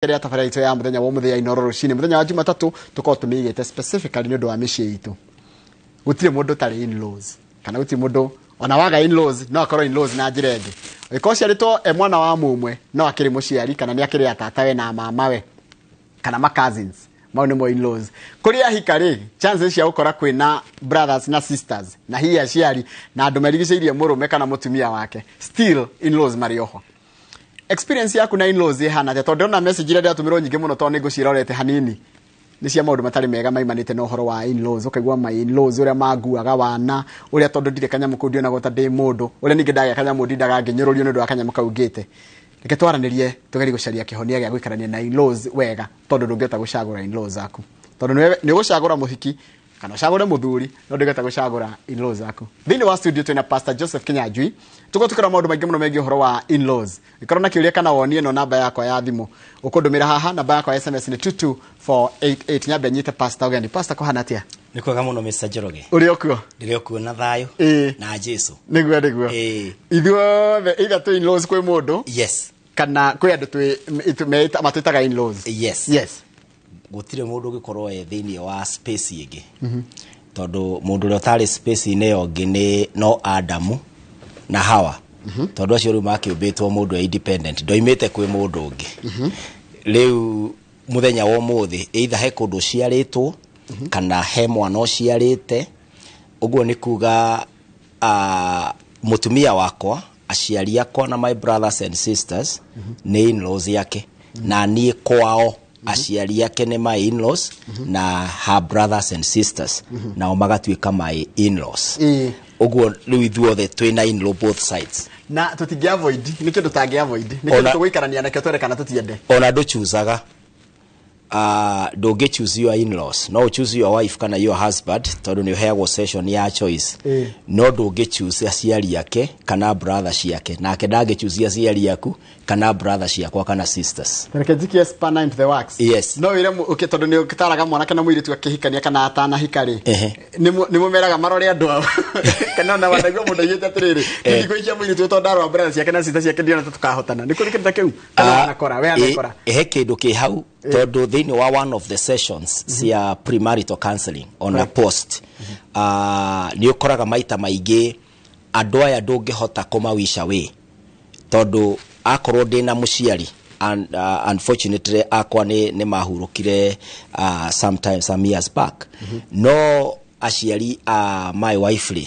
Kĩrĩa tabarĩra itũ ya mũthenya wa mũthenya inoro rũcinĩ mũthenya wa Jumatatu tukorwo tumĩigĩte specifically nĩ ũndũ wa mĩciĩ itũ. Gũtirĩ mũndũ tarĩ in-laws kana gũtirĩ mũndũ ona waga in-laws no akorwo in-laws na njĩra ĩngĩ. Ũngĩkorwo ciarĩtwo mwana wa mũmwe no akĩrĩ mũciari kana nĩ akĩrĩ atatawe na mamawe kana ma cousins mau nĩmo in-laws. Kũrĩ ahika rĩ chances cia gũkora kwĩna brothers na sisters na hihi aciari na andũ marigicĩirie mũrũme kana mũtumia wake still in-laws marĩ oho. Experience yaku na in-laws ihana atĩa tondũ ndona message ĩrĩa ndĩratũmĩrwo nyingĩ mũno tondũ nĩngũcirorete hanini nĩ cia maũndũ matarĩ mega maimanĩte na ũhoro wa in-laws ũkaigua my in-laws ũrĩa manguaga wana ũrĩa tondũ ndirĩ kanyamũ kũu ndionaga ta ndĩ mũndũ ũrĩa ningĩ ndagĩa kanyamũ ndindaga ngĩnyũrũrio nĩ ũndũ wa kanyamũ kau ngĩte. Reke twaranĩrie tũgerie gũcaria kĩhonia gĩa gũikarania na in-laws wega tondũ ndũngĩhota gũcagũra in-laws aku tondũ nĩ ũgũcagũra mũhiki kana ũcagũre mũthuri no ndũngĩhota gũcagũra in-laws aku. Thĩinĩ wa studio twĩna Pastor Joseph Kinyanjui tũkĩra maũndũ maingĩ mũno megiĩ ũhoro wa in-laws. Ikorwo na kĩũria kana wonie no namba yakwa ya thimũ ũkũndũmĩra haha namba yakwa ya SMS nĩ 22488 nyambe nyite Pastor Ogeni. Pastor kũhana atĩa? Nĩ kwega mũno Mr. Njoroge. Ũrĩ okuo? Ndĩrĩ okuo na thayũ na Jesũ. Nĩguo. Ithuothe either twĩ in-laws kwĩ mũndũ yes kana kwĩ andũ matwĩtaga in-laws. Yes. Gũtirĩ mũndũ ũngĩkorwo thĩinĩ wa space ĩngĩ tondũ mũndũ ũrĩa ũtarĩ space inĩ ĩngĩ no Adamu na Hawa tondũ acio rĩu makĩũmbĩtwo mũndũ independent ndoimĩte kwĩ mũndũ ũngĩ. Rĩu mũthenya wa ũmũthĩ either he kũndũ ciarĩtwo kana he mwana ũciarĩte ũguo nĩ kuga mũtumia wakwa aciari akwa na my brothers and sisters nĩ in-laws yake na niĩ kwao aciari yake nĩ my in-laws na her brothers and sisters nao magatuĩka my in-laws. Ũguo rĩu ithuothe twĩna in-law both sides na tũtingĩ avoid nĩ kĩndũ tangĩ avoid nĩ kĩndũ tũgũikarania nakĩo twere kana tũtiende ona ndũchuzaga don't choose your in-laws no choose your wife kana your husband tondũ nĩ ũheagwo session ya choice no don't choose aciari yake kana brothers yake nake ndangĩchoose aciari yaku kana brothers yakwa kana sisters. Reke njikie spanner into the works. Yes. No ire tondũ nĩ ũkĩtaraga mwana kana mũirĩtu akĩhikania kana atanahika rĩ nĩ mũmeraga marore andũ ao kana na wanaigua mũndũ aigĩte atĩrĩrĩ nĩngũikia mũirĩtu tondũ ndarwa brothers yake na sisters yake ndiona tũkahotana nĩ kũrĩ kĩndũ kĩu kana anakora we anakora he kĩndũ kĩ hau tondũ thĩinĩ wa one of the sessions cia premarital counseling on a post nĩ ũkoraga maita maingĩ andũ aya ndũngĩhota kũmawisha we tondũ akorwo ndĩna mũciari and unfortunately akwa nĩ mahurũkire some years back no aciari my wife rĩ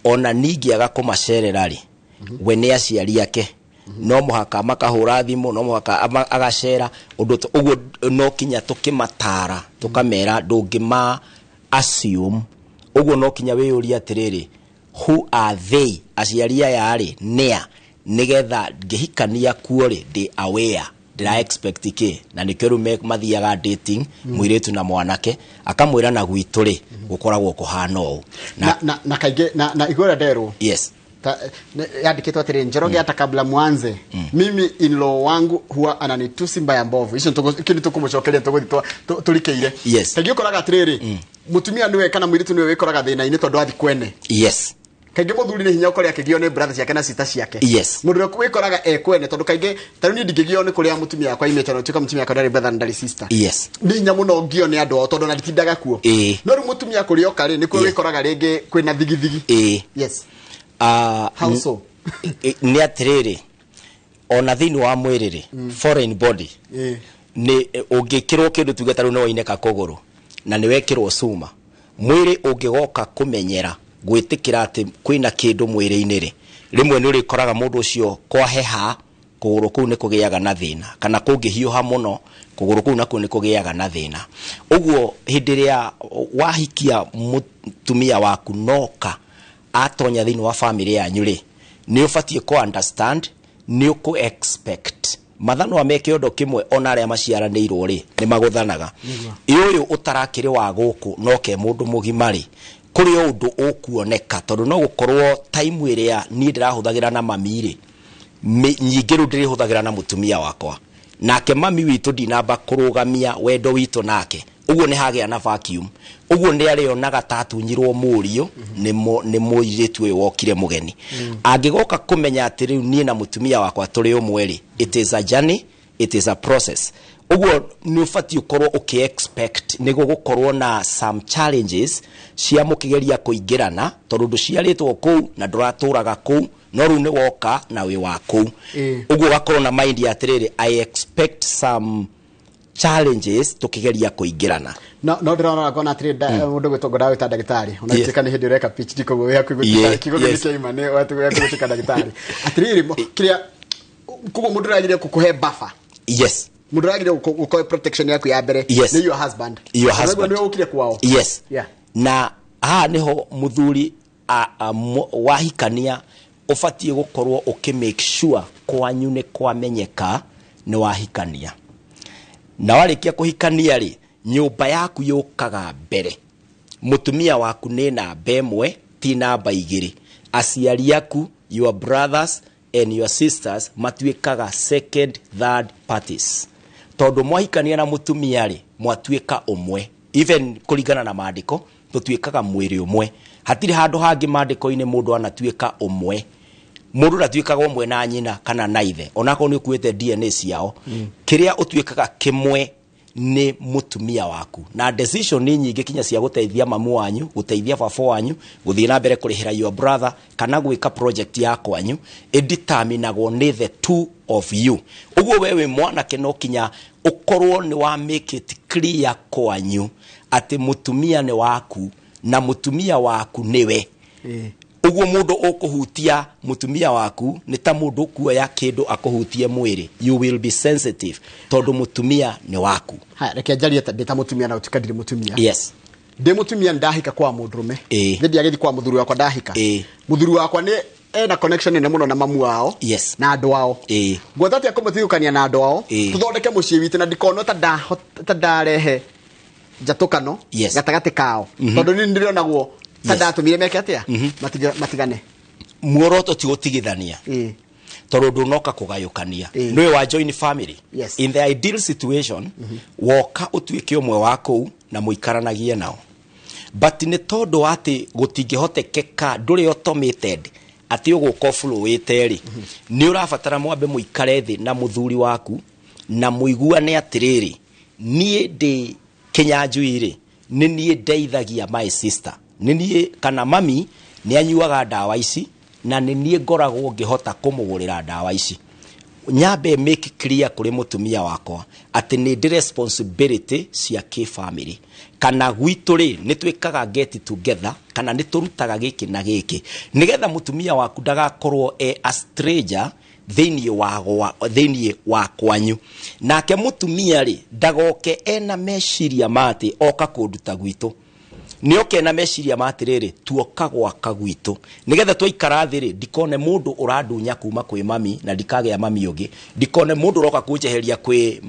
ona ningĩ aga kũmacerera rĩ we nĩ aciari yake no mũhaka makahũra thimũ no mũhaka agacera ũguo no kinya tũkĩmatara tũkamera ndũngĩma assume ũguo no kinya wĩyũria atĩrĩrĩ who are they aciari aya rĩ nĩa nigetha ngĩhikania kuo rĩ ndĩ aware ndĩra expect kĩ na nĩkĩo rĩu mathiaga dating mũirĩtu na mwanake akamwĩra na gwitũ rĩ gũkoragwo kũhana ũũ na kaingĩ na igũra nderwo. Yes. Yandikitwa atĩrĩ Njoroge hata kabla mwanze mimi in-law wangu huwa ananitusi mbaya mbovu icio kĩndũ tũkũmũcokeria tũgũthi tũrikĩire. Yes. Kaingĩ ũkoraga atĩrĩrĩ mũtumia nĩwe kana mũirĩtu nĩwe wĩkoraga thĩna-inĩ tondũ athi kwene. Yes. Kaingĩ mũthuri nĩ hinya ũkorĩa akĩgio nĩ brothers yake na sisters yake. Yes. Mũndũ ũrĩa wĩkoraga kwene tondũ kaingĩ tarĩ niĩ ndingĩgio nĩ kũrĩa mũtumia yakwa imĩte no tuĩka mũtumia yakwa ndarĩ brother na ndarĩ sister. Yes. Nĩ hinya mũno ngio nĩ andũ ao tondũ na nditindaga kuo. No rĩu mũtumia kũrĩa okarĩ nĩ kũrĩa wĩkoraga rĩngĩ kwĩna thigithigi. Yes. How so? Nĩ atĩrĩrĩ ona thĩinĩ wa mwĩrĩ rĩ foreign body nĩ ũngĩkĩrwo kĩndũ tuge tarĩ no waineka kũgũrũ na nĩ wekĩrwo cuma mwĩrĩ ũngĩgoka kũmenyera gwĩtĩkĩra atĩ kwĩna kĩndũ mwĩrĩ-inĩ rĩ rĩmwe nĩ ũrĩkoraga mũndũ ũcio kwaheha kũgũrũ kũu nĩ kũgĩaga na thĩna kana kũngĩhiũha mũno kũgũrũ kũu nakuo nĩ kũgĩaga na thĩna. Ũguo hĩndĩ ĩrĩa wahikia mũtumia waku noka atonya thĩinĩ wa family yanyu rĩ nĩ ũbatiĩ ku understand nĩ ũkũ expect mathano ameke ũndũ kĩmwe ona arĩa maciaranĩirwo rĩ nĩ magũthanaga ũyũ ũtarakĩrĩ wa gũkũ no ke mũndũ mũgima rĩ kũrĩ ũndũ ũkuoneka tondũ no gũkorwo time ĩrĩa niĩ ndĩrahũthagĩra na mami rĩ nyingĩ rĩu ndĩrĩhũthagĩra na mũtumia wakwa nake mami witũ ndinamba kũrũgamia wendo witũ nake ũguo nĩ hagĩa na vacuum ũguo nĩ arĩonaga tatunyirwo mũriũ nĩ mũirĩtu ũyũ wokire mũgeni angĩgoka kũmenya atĩ rĩu niĩ na mũtumia wakwa tũrĩ ũmwe rĩ it is a journey it is a process. Uguo ni ufati ukorwo expect nigo gukorwo na some challenges cia mukigeria kuingirana tondu nduciaritwo kuu na nduraturaga kuu no ru ni woka na wi wa kuu. Uguo gakorwo na mind ya atiriri, I expect some challenges tukigeria kuingirana. No ndirona gona atiri mundu gwitwo ndawe ta ndagitari unatika ni hindi ureka PhD koguo wi hakuhi gutita kigogo ni kiima ni watu wi hakuhi gutika ndagitari atiri kiria kugo mundu ragire kukuhe buffer. Yes. Mundu ragire gukoe protection yaku ya mbere ni your husband. Ni ukire kwao. Yes. Yeah. Na niho muthuri wahikania ufatie gukorwo make sure kwanyu ni kwamenyeka ni wahikania. Na warikia kuhikania ri nyumba yaku yukaga mbere. Mutumia waku ni namba imwe ti namba igiri. Aciari yaku, your brothers and your sisters matuikaga second, third parties. Tondu mwahikania na mutumia ri mwatuika umwe. Even kuringana na maandiko tutuikaga mwiri umwe. Hatiri handu hangi maandiko-ini mundu anatuika umwe. Mundu ratuikaga umwe na nyina kana na ithe. Onako ni ukuite DNA ciao. Kiria utuikaga kimwe ni mutumia waku. Na decision ni nyingi kinya cia guteithia mamu wanyu, guteithia baba wanyu, guthii na mbere kurihira your brother kana gwika project ya kwanyu, determinagwo ni the two of you. Uguo wewe mwanake no kinya ukorwo ni wa make it clear kwanyu ati mutumia ni waku na mutumia waku niwe. Uguo mundu ukuhutia mutumia waku ni ta mundu kuoya kindu akuhutie mwiri. You will be sensitive tondu mutumia ni waku. Reke njari ta mutumia na utikadiri mutumia. Yes. De mutumia ndahika kwa mundurume. Ndi agethi kwa muthuri wakwa ndahika. Muthuri wakwa ni ena connection ne muno na mamu wao. Yes. Na andu wao. Ngwatati akomuthiukania na andu wao. Tuthondeke mucii witu na ndikono ta ndarehe jatukano gatagati kao. Tondu ni ndirionagwo tadatumire meke atia matigane. Muoroto ti gutigithania. Tondu ndunoka kugayukania. Nwe wa join family. In the ideal situation woka utuike umwe wako na muikaranagie nao. But ni tondu ati gutingihotekeka nduri automated ati uguko fluwite ri ni urabatara mwambe muikare thi na muthuri waku na muiguane atiriri nie ndi Kinyanjui ri ni nie ndeithagia my sister ni nie kana mami ni anyuaga ndawa ici na ni nie ngoragwo ngihota kumugurira ndawa ici. Nyambe make clear kuri mutumia wakwa ati ni responsibility cia family kana gwitu ri ni twikaga get together kana ni turutaga giki na giki nigetha mutumia waku ndagakorwo a stranger thini wa kwanyu. Nake mutumia ri ndagoke ena meciria mati oka kunduta gwitu ni oke na meciria matiriri tuoka gwaka gwitu nigetha twaikara thiri ndikone mundu urandunya kuma kwi mami na ndikage ya mami ungi ndikone mundu roka kunjeheria kwi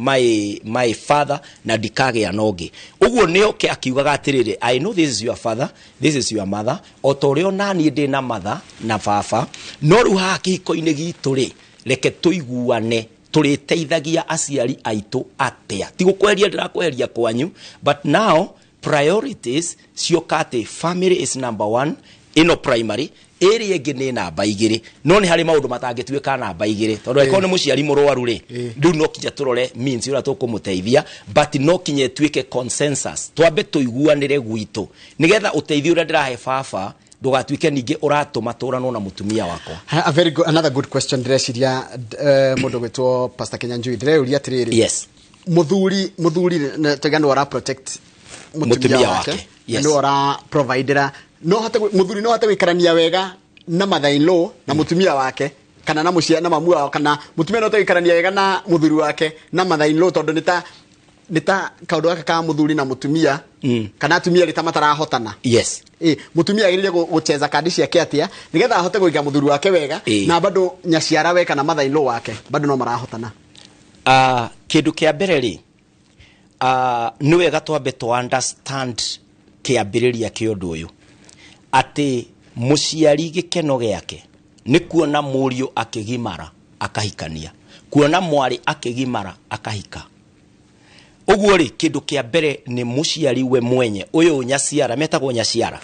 my father na ndikage ya nogi. Uguo ni oke akiugaga atiriri I know this is your father, this is your mother, otorio nani ndi na mother na baba no ru hakiko-ini gitu ri reke tuiguane turiteithagia aciari aitu atia ti gukweria ndirakweria kwanyu but now priorities ciokate family is number 1 ino primary area ingi ni namba igiri no ni hari maundu matangituika namba igiri tondu eko ni muciari murwaru ri ndu no kinja turore means ura tukumuteithia but no kinye tuike consensus twambe tuiguanire gwitu nigetha uteithio ura ndirahe baba ndugatuike ningi uratuma turano na mutumia wakwa. A very good, another good question direciria mundu gwitwo Pastor Kinyanjui direuria atiriri. Yes. Muthuri tegano ora protect mutumia wake. Yes. No ora provider no hata muthuri no hata wikarania wega na mother-in-law na mutumia wake kana na mucia na mamu wao kana mutumia no hata wikarania wega na muthuri wake na mother-in-law tondu nita kaundu aka ka muthuri na mutumia kana atumia rita matarahotana. Yes. Mutumia agirire gucheza kadi ciake atia nigetha ahote guiga muthuri wake wega na bado nyaciara we kana mother-in-law wake bado no marahotana. Kindu kia mbere ri ni wega twambe to understand kiambiriria ki undu uyu ati muciari gikeno giake ni kuona muriu akigimara akahikania kuona mwari akigimara akahika. Uguo ri kindu kia mbere ni muciari we mwenye uyu nyaciara metagwo nyaciara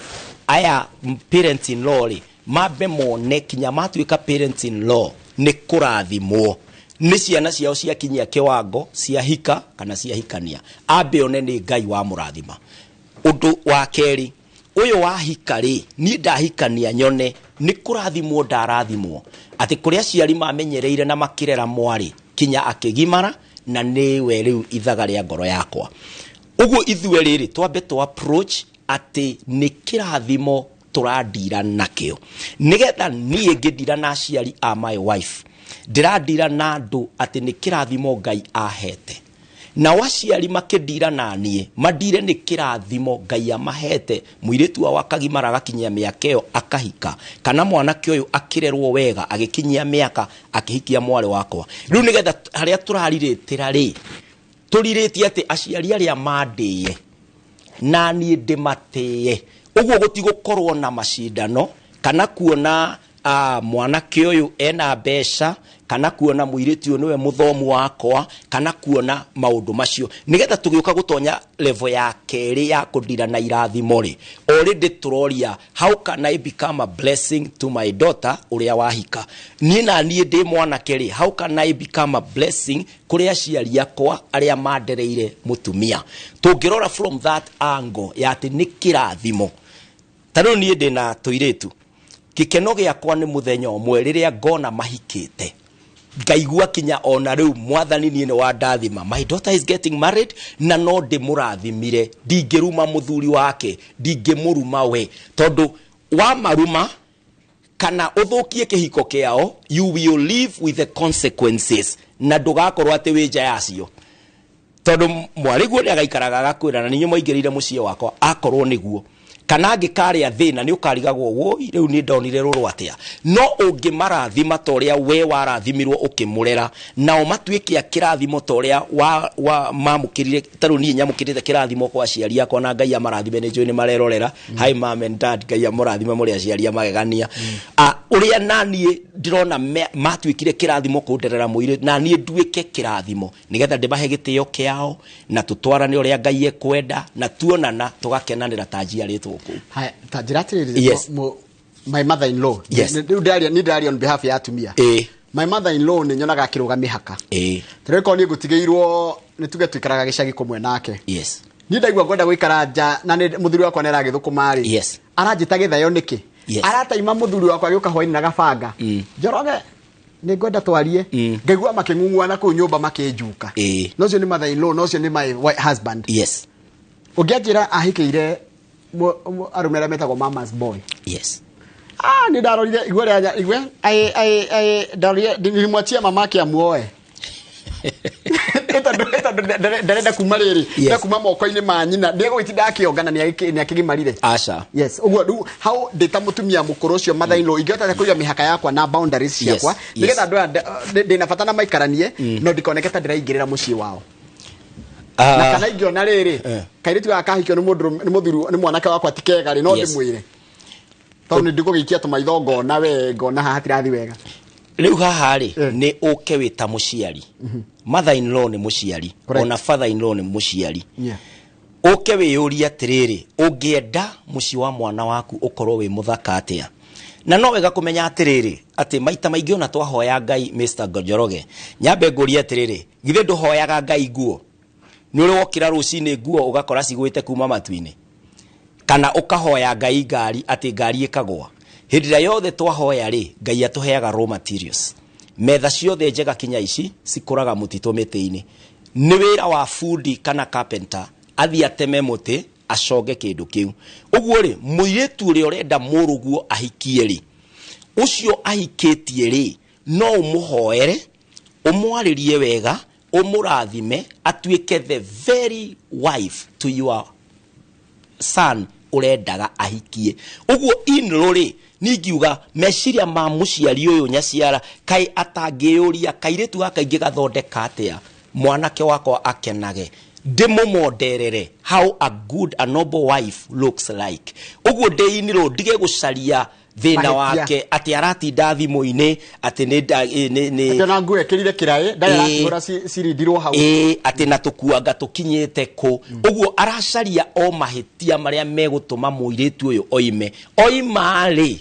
aya parent in law ri mambe mone kinya matuika parent in law ni kurathimwo nĩ ciana ciao ciakinyia kĩwango cia hika kana cia hikania ambe one nĩ Ngai wa mũrathima. Ũndũ wa kerĩ, ũyũ wa hika rĩ, niĩ ndahikania nyone nĩ kũrathimwo ndarathimwo, atĩ kũrĩa aciari mamenyereire na makĩrera mwarĩ kinya akĩgimara na nĩwe rĩu ithaga rĩa ngoro yakwa. Ũguo ithuĩ rĩrĩ twambe tu approach atĩ nĩ kĩrathimo tũrandira nakĩo, nĩgetha niĩ ngĩndira na aciari a my wife ndĩrandira na andũ atĩ nĩ kĩrathimo Ngai ahete, na waciari makĩndira na niĩ mandire nĩ kĩrathimo Ngai amahete mũirĩtu wao akagimara agakinyia mĩaka ĩyo akahika, kana mwanake ũyũ akĩrerwo wega agĩkinyia mĩaka akĩhikia mwarĩ wakwa. Rĩu nĩgetha harĩa tũrarirĩtĩra rĩ, tũrirĩtie atĩ aciari arĩa mandĩye na niĩ ndĩmatĩye. Ũguo gũtigũkorwo na macindano kana kuona mwanake ũyũ ena mbeca kana kuona mũirĩtu ũyũ nĩwe mũthomu wakwa kana kuona maũndũ macio. Nĩgetha tũgĩũka gũtonya level ya kerĩ ya kũndira na irathimo rĩ, already tũroria how can I become a blessing to my daughter ũrĩa wahika. Niĩ na niĩ ndĩ mwanake rĩ, how can I become a blessing kũrĩ aciari akwa arĩa mandereire mũtumia. Tũngĩrora from that angle ya atĩ nĩ kĩrathimo. Tarĩu niĩ ndĩna tũirĩtu, gĩkeno gĩakwa nĩ mũthenya ũmwe rĩrĩa ngona mahikĩte, ngaigua kinya ona rĩu mwathani niĩ nĩ wandathima, my daughter is getting married, na no ndĩmũrathimire, ndingĩruma mũthuri wake, ndingĩmũruma we, tondũ wa maruma kana ũthũkie kĩhiko kĩao, you will live with the consequences, na ndũgakorwo atĩ wĩ nja yacio. Tondũ mwarĩguo nĩ agaikaraga agakwĩra na niĩ mwaingĩrĩire mũciĩ wakwa akorwo nĩguo, kana angĩkarĩa thĩna nĩ ũkarigagwo woi rĩu nĩ ndonire rũrũ atĩa. No ũngĩmarathima ta ũrĩa we warathimirwo ũkĩmũrera, nao matuĩke a kĩrathimo ta ũrĩa mamũkĩrire. Tarĩu niĩ nyamũkĩrĩte kĩrathimo kwa aciari akwa na Ngai amarathime, nĩ njũĩ nĩ marerorera. Hi mom and dad, Ngai amũrathime mũrĩ aciari amagegania. Ũrĩa naniĩ ndĩrona matuĩkire kĩrathimo kũnderera mũirĩtu, na niĩ nduĩke kĩrathimo, nĩgetha ndĩmahe gĩtĩo kĩao na tũtwarane ũrĩa Ngai ekwenda na tuonana tũgakenanĩra ta njiarĩtwo kũu. Hai, ta njĩra my mother-in-law. Yes. Nĩ ndĩraria on behalf ya atumia. My mother-in-law nĩ nyonaga akĩrũga mĩhaka. Tũreko niĩ ngũtigĩirwo nĩ tuge twĩkaraga gĩcagi kũmwe nake. Yes. Niĩ ndaigua ngwenda gũikara nja na mũthuri wakwa nĩ aragĩthũkũma rĩ. Yes. Aranjĩta gĩthayo nĩkĩ? Yes. Arataima mũthuri wakwa agĩũka hwainĩ na gabanga. Njoroge nĩ ngwenda twarie. Ngaigua makĩng'ung'uana kũu nyũmba makĩnjuka. No ũcio nĩ mother-in-law, no ũcio nĩ my husband. Yes. Ũngĩanjĩra ahikĩire arũme arĩa metagwo mama's boy. Yes. Nĩ ndarorire igwe ndĩrimwatia mama akĩamuoe. Ndarenda kuma rĩrĩ, ndakuma moko-inĩ ma nyina, ndĩgũgĩtinda akĩongana nĩ akĩgimarire. Aca. Yes, ũguo rĩu hau ndĩta mũtumia mũkũrũ ũcio mother-in-law ingĩhota kũiga mĩhaka yakwa na boundaries ciakwa, nĩgetha andũ aya ndĩna bata na maikaranie, no ndikoneke ta ndĩraingĩrĩra mũciĩ wao. Na kana ingĩona rĩrĩ, kairĩtu gaka kahikio nĩ mũthuri nĩ mwanake wakwa ti kega rĩ, no ndĩmwĩre tondũ nĩ ndĩgũgĩikia tũmaitho ngona we ngona haha hatirathi wega. Rĩu haha rĩ nĩ ũke wĩta mũciari. Mother-in-law nĩ mũciari, ona father-in-law nĩ mũciari. Ũke wĩyũria atĩrĩrĩ, ũngĩenda mũciĩ wa mwana waku ũkorwo wĩ mũthaka atĩa. Na no wega kũmenya atĩrĩrĩ atĩ maita maingĩ ona twahoya Ngai Mr. Njoroge, nyambe ngũrie atĩrĩrĩ, githĩ ndũhoyaga Ngai nguo? Nĩ ũrĩ wokĩra rũcinĩ nguo ũgakora cigwĩte kuma matu-inĩ, kana ũkahoya Ngai ngari atĩ ngari ĩkagwa? Hĩndĩ ĩrĩa yothe twahoya rĩ, Ngai atũheaga raw materials. Metha ciothe njega kinya ici cikũraga mũtitũ mĩtĩ-inĩ. Nĩ wĩra wa bundi kana carpenter athiĩ ateme mũtĩ acoge kĩndũ kĩu. Ũguo rĩ, mũirĩtu ũrĩa ũrenda mũrũguo ahikie rĩ, ũcio ahikĩtie rĩ, no ũmũhoere, ũmwarĩrie wega, ũmũrathime, atuĩke the very wife to your son ũrendaga ahikie. Ũguo in-law rĩ, ningiuga meciria ma mũciari ũyũ nyaciara kai atangĩũria kairĩtu gaka ingĩ gathondeka atĩa mwanake wakwa akenage, ndĩmũmonderere how a good a noble wife looks like. Ũguo ndĩ-in-law ndige gũcaria thĩna wake atĩ aratinda thimũ-inĩ atĩ nĩ na nguo ekĩrire kĩraĩ ndarakĩhũra cirindirwo hau atĩ na tũkuanga tũkinyĩte kũ. Ũguo aracaria o mahĩtia marĩa megũtũma mũirĩtu ũyũ oime rĩ,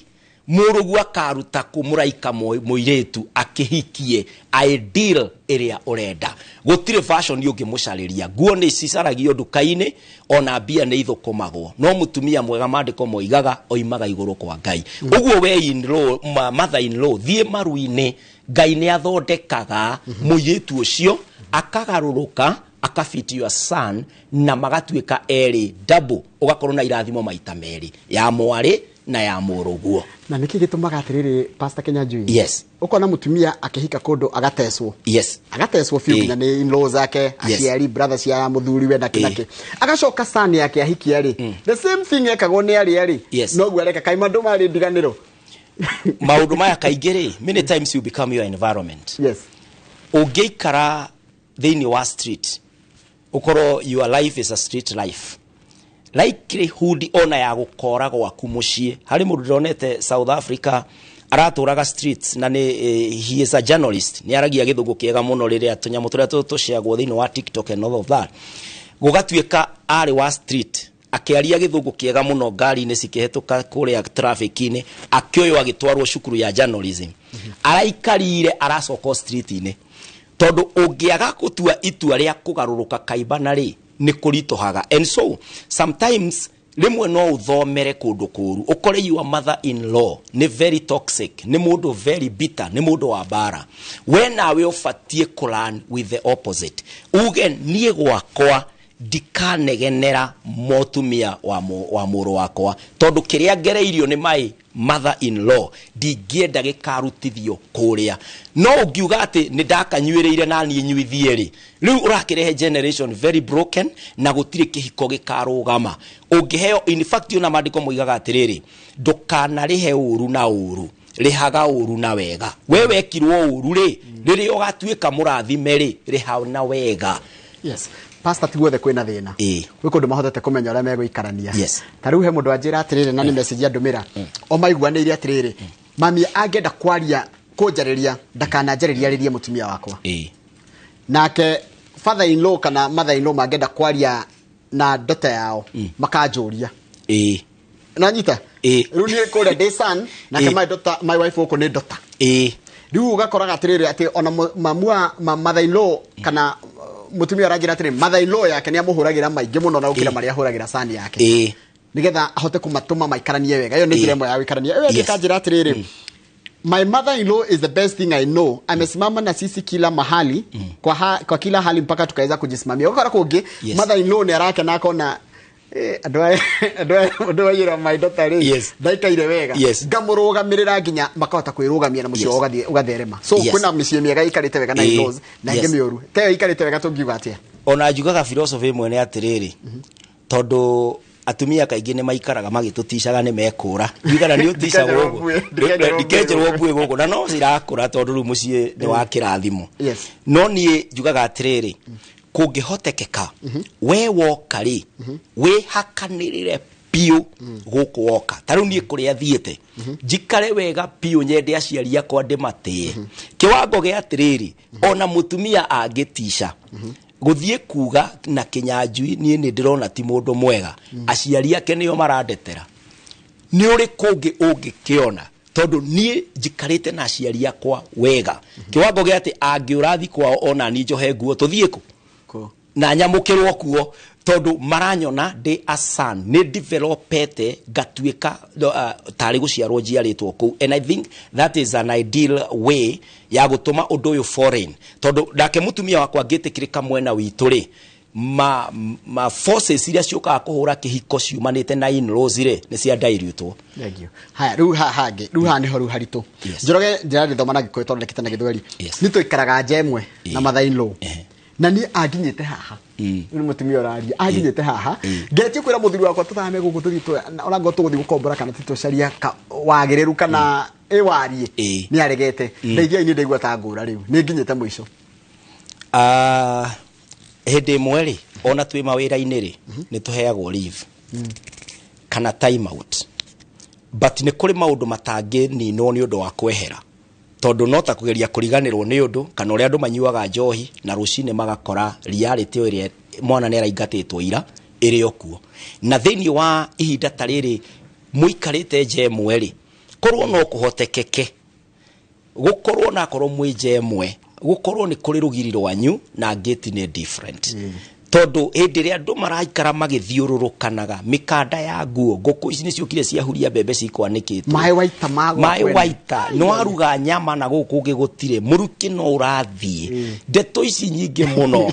mũrũgu akaruta kũmũraika mũiretu akĩhikie ideal ĩrĩa ũrenda gũtirĩ fashion ũngĩmũcarĩria nguo nĩ cicaragio nduka-inĩ ona mbia nĩ ithũkũmagwo no mũtumia mwega mandĩko moigaga oimaga igũrũ kwa Ngai ũguo we in law mother in law thiĩ maru-inĩ Ngai nĩ athondekaga mũirĩtu ũcio akagarũrũka akafit your son na magatuĩka erĩ double ũgakorwo na irathimo maita merĩ ya mwarĩ na ya mũrũguo na niki gitumaga atiriri Pastor Kinyanjui yes ukona mutumia akihika kundu agateswo yes agateswo fiu na ni in laws ake aciari brothers ya muthuriwe na kinake agacoka sani yake ahikia ri the same thing ekagwo ni ari no gwa reka kaima ndu mari ndiganiro maundu maya kaingiri many times you become your environment yes ungeikara thini wa street ukoro your life is a street life likelihood ona ya gukora gwaku mucii hari mundu ndonete South Africa araturaga streets na ni he is a journalist ni aragia githungu kiega muno riria tunyamu turia tuciagwo thini wa TikTok and all of that gugatuika ari wa street akiaria githungu kiega muno ngari ni cikihituka kuria traffic-ini akioyo agitwarwo cukuru ya journalism araikarire aracoko street-ini tondu ungiaga gutua itua ria kugaruruka kaibana ri ni kuritohaga and so sometimes rimwe no uthomere kundu kuru ukore your mother in law ni very toxic ni mundu very bitter ni mundu wa bara we nawe ufatie kulan with the opposite uge nie gwakwa ndikanegenera motumia wa muru wakwa tondu kiria ngereirio ni my mother in law ndingienda gikarutithio kuria no ungiuga ati ni ndakanyuireire na ni nyuithie ri riu urakirehe generation very broken na gutire kihiko gikarugama ungiheo in fact una mandiko moigaga atiriri ndukanarihe uru na uru rihaga uru na wega we wekirwo uru ri riri ugatuika murathime ri riha na wega yes Pastor tiguothe kwina thina gwi kundu mahotete kumenya uria meguikarania yes tariu he mundu anjira atiriri na ni message andumira o maiguanĩire atiriri mami angenda kwaria kunjariria ndakananjariria ririe mutumia wakwa nake father in law kana mother in law mangenda kwaria na daughter yao makanjuria nanyita riu ni kuria day son na my daughter my wife uko ni daughter riu ugakoraga atiriri ati ona mamua mother in law kana mutumia aragira atiri mother in law yake ni amuhuragira maingi muno na ukira maria ahuragira sani yake nigetha ahote kumatuma maikaranie wega iyo ni njira imwe ya wikarania iyo ndikanjira atiriri my mother in law is the best thing I know amesimama na sisi kila mahali kwa kila hali mpaka tukaweza kujisimamia ukara kungi mother in law ni arake na akona adwa yira my daughter ndaikaire wega ngamurugamirira nginya makahota kwirugamia na mucio ugatherema so kuna mĩciĩ miega ikarite wega na in-laws na ingi mioru te ikarite wega tungiuga atia ona njugaga philosophy imwe ni atiriri tondu atumia kaingi ni maikaraga magitutishaga ni mekura ndigana ni utishaga uguo ndikejerwo bue gugu na no cirakura tondu ru mucie ni wa kirathimo no nie njugaga atiriri kungihotekeka we woka ri we hakanirire piu guku woka tariu nie kuria thiete njikare wega piu nyende aciari akwa ndimatie kiwango gia atiriri ona mutumia angitisha guthie kuga na Kinyanjui nie ni ndirona ti mundu mwega aciari ake nio marandetera ni uri kungi ungikiona tondu nie njikarite na aciari akwa wega kiwango gia ati angiurathi kwao ona ni njohe nguo tuthie ku na nyamukirwo kuo tondu maranyona de asan ni developete gatuika tari guciarwo njiaritwo ku and I think that is an ideal way ya gutuma undu uyu foreign tondu ndake mutumia wakwa ngitikirika mwena witu ri ma forces iria ciokaga kuhura kihiko ciumanite na in-laws ri ni cia ndairutwo thank you haya riu hangi riu hani horu haritu njoroge ndirari thoma na gikoe tondu lekita na githweri ni tuikaraga njemwe na mother in-law na ni aginyete haha ni mutumia oraria aginyete haha ngetie kwira muthuri wakwa tuthame guku tuthitwe ona ngo tuguthi gukombora kana titwacaria wagiriru kana warie ni aregete ndeithia ini ndeigua ta ngura riu ni nginyete mwisho hindi mweri ona twi mawira-ini ri ni tuheagwo leave kana time out but ni kuri maundu matangi ninwo ni undu wa kwehera tondu no ta kugeria kuriganirwo ni undu kana uri andu manyuaga njohi na rucine magakora reality iri mwana ne raingatitwo ira iri okuo na thini wa ihinda tariri muikarite je mweri korwo no kuhotekeke gukorwo na korwo mwije emwe gukorwo ni kuri rugiri rwanyu na gate ni different tondu hindi ria andu maraikara magithiururukanaga mikanda ya nguo nguku ici nicio kire ciahuria mbembe cikwanikitwo mai waita no aruga nyama na guku gigutire muruki no urathie ndeto ici nyingi muno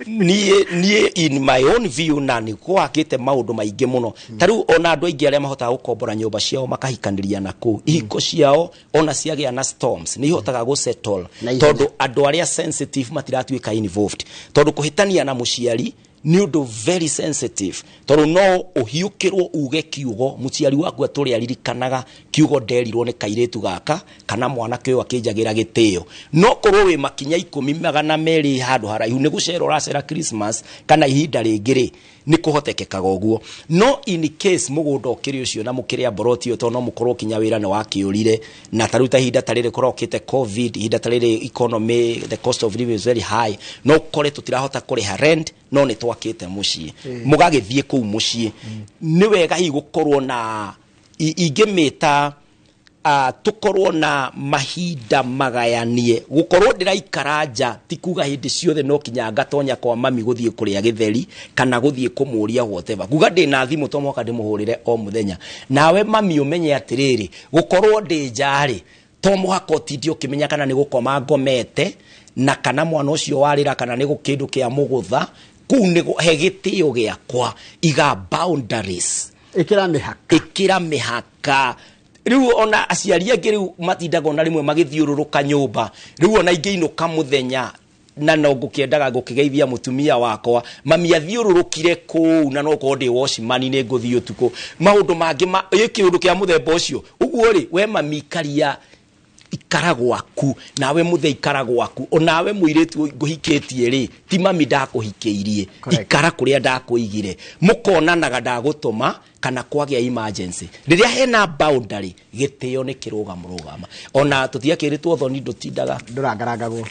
nie in my own view na ni kwakite maundu maingi muno tariu ona andu aingi aria mahotaga gukombora nyumba ciao makahikaniria naku ihiko ciao ona ciagia na storms ni ihotaga go settle tondu andu aria sensitive matiratuika involved tondu kuhitania na muciari ni undu very sensitive tondu no uhiukirwo uge kiugo muciari waku aturi aririkanaga kiugo nderirwo ni kairetu gaka kana mwana kyo akinjagira gitio no korwo wi makinya 10,200 handu haraihu ni gucera uracera Christmas kana ihinda ringiri ni kuhotekekaga uguo no in case mugunda ukiri ucio na mukiri aboroti yo tono mukorwo kinya wira ni wakiurire na taruta hinda tarire korokite covid hinda tarire economy the cost of living is very high no kore tutirahota kuriha rent no ni twakite mucii mugagithie ku mucii ni wega hi gukorwo na ingimita tukorwo na mahinda magayanie gukorwo ndiraikara nja tikuga hindi ciothe no kinya ngatonya kwa mami guthie kuria githeri kana guthie kumuria whatever guga ndina thimu to moka ndimuhurire o muthenya nawe mami umenye atiriri gukorwo ndi njari to muhaka otindio kimenya kana ni gukoma ngomete na kana mwana ucio warira kana ni gukindu kia mugutha kuu ni hegitio giakwa iga boundaries ikira mihaka riu ona aciari angi riu matindaga na rimwe magithiururuka nyumba riu ona ingeinuka muthenya na no ngukiendaga ngukigeithia mutumia wakwa mami athiururukire ku na no ko ndi washman ni nguthio tuko maundu mangi ikiundu kia muthemba ucio uguo ri we mami karia ikaragwaku nawe muthe ikaragwaku onawe muiretu nguhikitie ri ti mami ndakuhikeirie ikara kuria ndakuigire mukonanaga ndagutuma kana kwagia emergency riria hena boundary gitio ni kirugama ona tutiakiritwo thoni ndutindaga ndurangarangagwo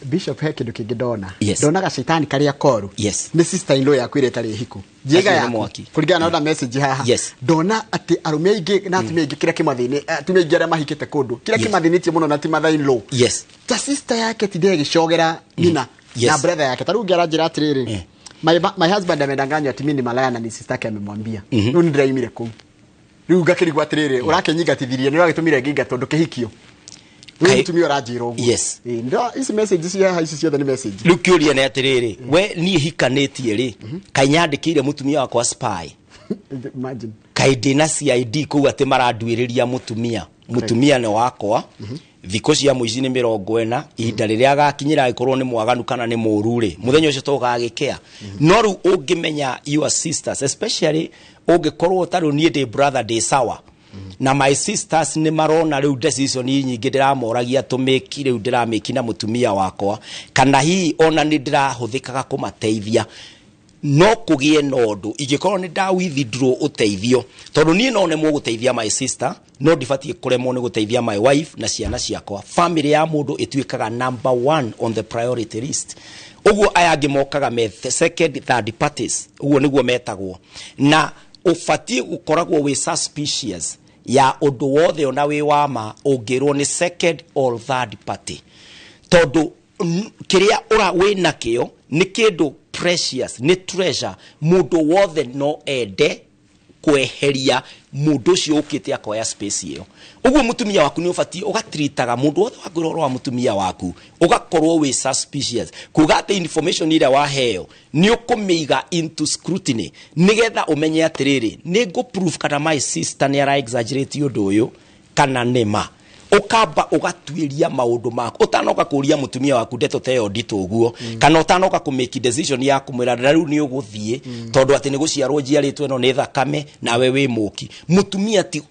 Bishop he kindu kingi ndona yes. Ndonaga shaitani karia koru yes. Ni sister in law yaku ire tari hiku jega ya kurigana na oda message haha yes. Ndona ati arume ingi na atumia ingi kira kimathini atumia ingi aria mahikite kundu kira kimathinitie muno na ti mother in law yes. Ta sister yake tide gicogera nina yes. Na brother yake taru ngira njira atiriri my husband amedanganywa ati mimi ni malaya na ni sister yake amemwambia no ndiraimire ku riu ngakirigwa atiriri urakenyigatithirie ni uragitumire nginga tondu kihikio tumio rajiro yes ndo isi message cia haisi cia the message lukiuria ne atiriri we ni hikanetie ri kanyandikire mutumia wakwa spy imagine kaide na CID ku ati maranduiriria mutumia ne wakwa thiko cia muici ni 40 ihinda riria agakinyira agikorwo ni mwaganu kana ni murure muthenya ucio tugagikea no ru ungimenya your sisters especially ungikorwo taru nie de brother de sawa na my sisters ni marona riu decision nyingi ndiramoragia tumeki riu ndirameki na mutumia wakwa kana hi ona ni ndirahuthikaga kumateithia no kugie nondu igikorwo ni da withdraw uteithio tondu nie no ne mu guteithia my sister no difatie kuremo ni guteithia my wife na ciana ciakwa family ya mundu ituikaga number 1 on the priority list uguo ayangi mokaga me second third parties uguo niguo metagwo na ufatie gukoragwo we suspicious ya undu wothe ona wi wama ungirwo ni second or third party tondu kiria ura wina kio ni kindu precious ni treasure mundu wothe no ende kweheria mundu cio ukite akoya space iyo uguo mutumia waku ni ufatie ugatritaga mundu wothe wakwirorwa wa mutumia waku ugakorwo we suspicious kuga the information ira waheo ni ukumiga into scrutiny nigetha umenye atiriri ni go proof kana my sister ni ara exaggerate undu uyu kana nema ukamba ugatuiria maundu mako utanoka kuria mutumia waku ndeto teo ndito uguo kana utanoka ku make decision ya kumwira riu ni uguthie tondu ati ni guciarwo njiaritwe ino ni thakame nawe wi muki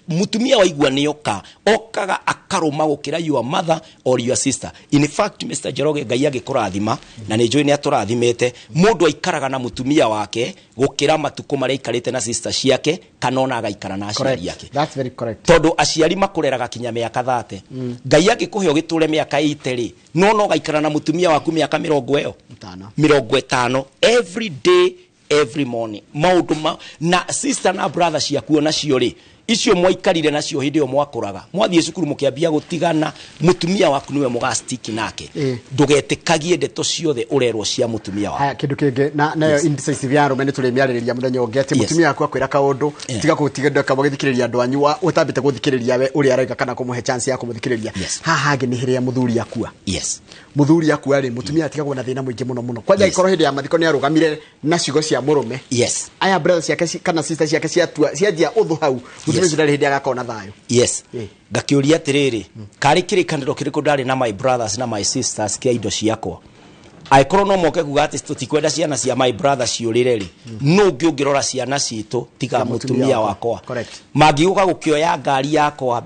mutumia waigua ni okaga akaruma gukira your mother or your sister in fact Mr. Jeroge Ngai agikurathima na ni njui ni aturathimete mundu aikaraga na mutumia wake gukira matuko maria ikarite na sister ciake kana ona agaikara na aciari yake that's very correct tondu aciari makureraga kinya miaka 30 Ngai agikuhe ugiture miaka 80 no gaikara na mutumia waku miaka 50 every day every morning maundu na sister na brother ciaku ona cio ri icio mwaikarire nacio hindi yo mwakuraga mwathie cukuru mukiambia gutigana mutumia waku niwe mugastick nake ndugetikagie ndeto ciothe urerwo cia mutumia waku. Haya kindu kingi nayo indecisive ya rume ni tuli miaririria muthenya ungi ati mutumia waku akwira kaundu tiga gutiga kamugithikiriria andu anyu utambite guthikiriria we uri araiga kana kumuhe chance ya kumuthikiriria haha hangi ni hiria muthuri akua muthuri akua ri mutumia atigagwo na thina muingi muno kwanja ikoro hindi ya mathiko ni arugamire na ciugo cia murume aya brothers yake kana sisters yake ciathia uthu hau mutumia ndari hindi agakona thayo ngakiuria atiriri kari kirikaniro kiriku ndari na my brothers na my sisters kia indo ciakwa aikoro no moke kuga ati tutikwenda ciana cia my brothers ciurireri no ngirora ciana citu tiga mutumia wakwa magiguka gukioya ngari yakwa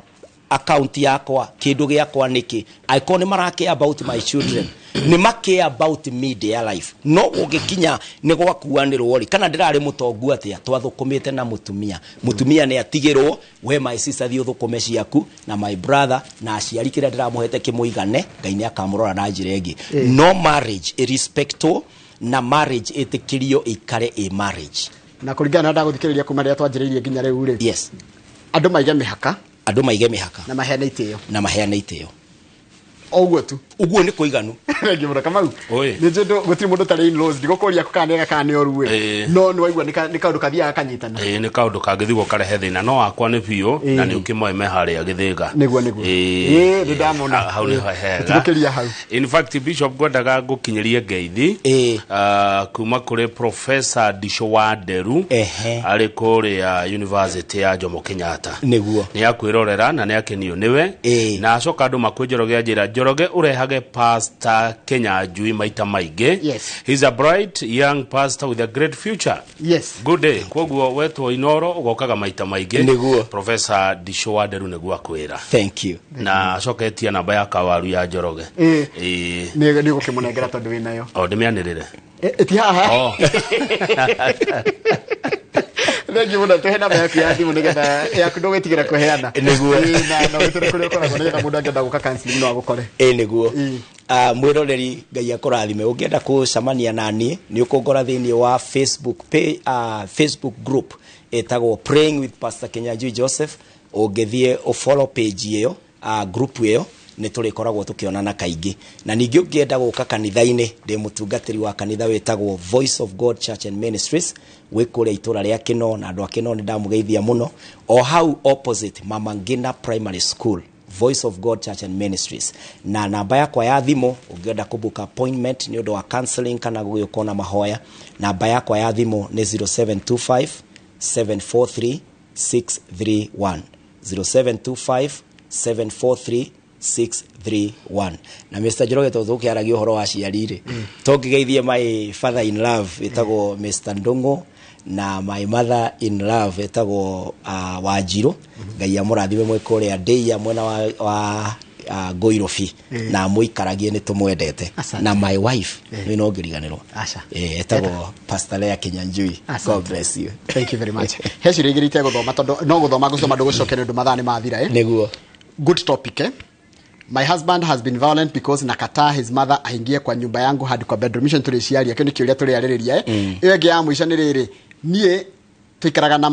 account yakwa kindu giakwa niki aikoro ni marake about my children ni make about me their life no ugikinya ni gwakuanirwo ri kana ndirari mutongu atia twathukumite na mutumia ni atigirwo we my sister thi uthukume ciaku na my brother na aciari kira ndiramuhete kimuigane Ngai ni akamurora na njira ingi no marriage irrespecto na marriage itikirio ikare a marriage na kuringana na guthikiriria kuma ria twanjiririe nginya riu ri andu maige mihaka na maheana itio ogwo tu uguo ni kuiganu ngi mura kama ni njondo gutiri mundu tari in-laws ndigukuria kukane kana oruwe no ni waigua ni kaundu kathia kanyitana ni kaundu kangithigwo karehe thina no akwa ni biu na ni ukimoime haria githiga niguo ni ndamona hau ni hega tukiria hau in fact bishop gwendaga gukinyirie ngeithi kuma kuri professor Dishowaderu ari kuria university ya Jomo Kenyatta niguo ni akwirorera na ni akenio niwe na acoka andu makwinjoroge njoroge urehage pastor Kinyanjui maita maige he's a bright young pastor with a great future good day kwoguo wetwo inoro ugokaga maita maige professor Dishowaderu niguo akwira thank you na acoketie namba ya kawaru ya njoroge ni gukimunengera tondu winayo ndimianirire ti haha Negi muna tuhena mayaku ya thimu nigetha yaku ndugitigira kuheana niguo na witire kuri ukora nigetha mundu angenda guka counseling no agukore niguo mwiroreri Ngai akurathime ungienda kucamania nani ni ukongora thiini wa Facebook page Facebook group etagwo Praying with Pastor Kinyanjui Joseph ungithie o follow page iyo group iyo ni turikoragwo tukionana kaingi na ningi ungienda guka kanitha-ini ndi mutungatiri wa kanitha wetagwo Voice of God Church and Ministries wikuria itura ria Kino na andu akino ni ndamugeithia muno o hau opposite Mama Ngina Primary School Voice of God Church and Ministries na namba yakwa ya thimu ungienda kubuka appointment ni undu wa counseling kana guyukona mahoya namba yakwa ya thimu ni 0725 743 631 0725 743 631 na Mr. Njoroge tuthuki aragi uhoro wa ciarire tongigeithie my father in love etagwo Mr. Ndungu na my mother in love etagwo Wanjiru Ngai amurathime mwekuria Ndeia mwena wa Goirofi na muikaragie ni tumwendete na my wife ni no ngiriganirwo etagwo Pastor Lea Kinyanjui. God bless you. Thank you very much. Heci rigirite guthoma tondu no guthoma gucoma ndugucokere ndu mathani mathira niguo good topic My husband has been violent because nakataa his mother aingie kwa nyumba yangu hadi kwa bedroom mission tuliciaria kini kiuria tuliaririria iyo ngi ya mwisho ni riri nie tuikaraga na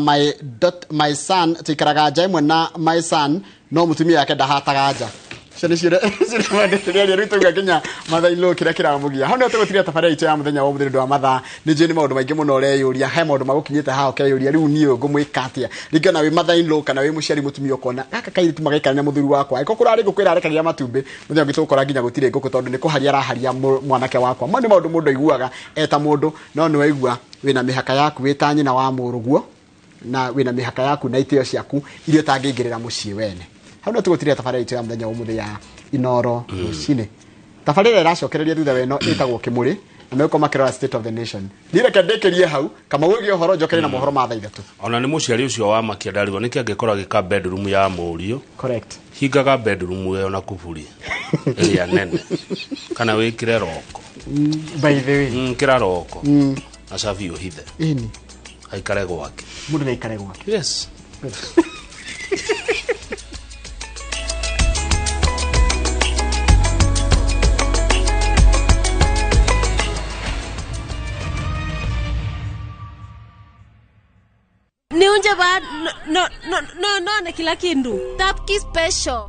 my son tuikaraga nja imwe na my son no mutumia yake ndahataga nja cene cire ndĩrĩa rĩtuga Kenya matha ilo kira mugia hano tugutiria tafari icho ya muthenya wa muthiri wa matha ni je ni maundu maingi muno ureyuria he maundu magukinyite ha okeyuria riu niyo ngumwikatia ringa na we matha ilo kana we muciari mutumia ukona aka kairi tumagaikana na muthuri wakwa iko kurari gukwira arekagia matumbi muthenya ngitukora nginya gutire nguku tondu ni kuharia raharia mwanake wakwa mani maundu mundu aiguaga eta mundu no ni waigua wina mihaka yaku wita nyina wa muruguo na wina mihaka yaku na itio ciaku irio tangingirira mucii wene hano tugutiria tafari icho ya muthenya wa muthenya inoro rucine tafari ira iracokereria thutha weno itagwo kimuri na meko makira state of the nation nire kandekerie hau kama wigi horo njokere na mohoro ma thaa ithatu ona ni muciari ucio wa makiandarigo niki angikora gika bedroom ya murio correct hingaga bedroom yo na kuburi ya nene kana wikire roko by the way kira roko asafi uhithe ini aikare gwake mundu na ikare gwake yes Niunja Ije ba no kila kindu. Tapki special.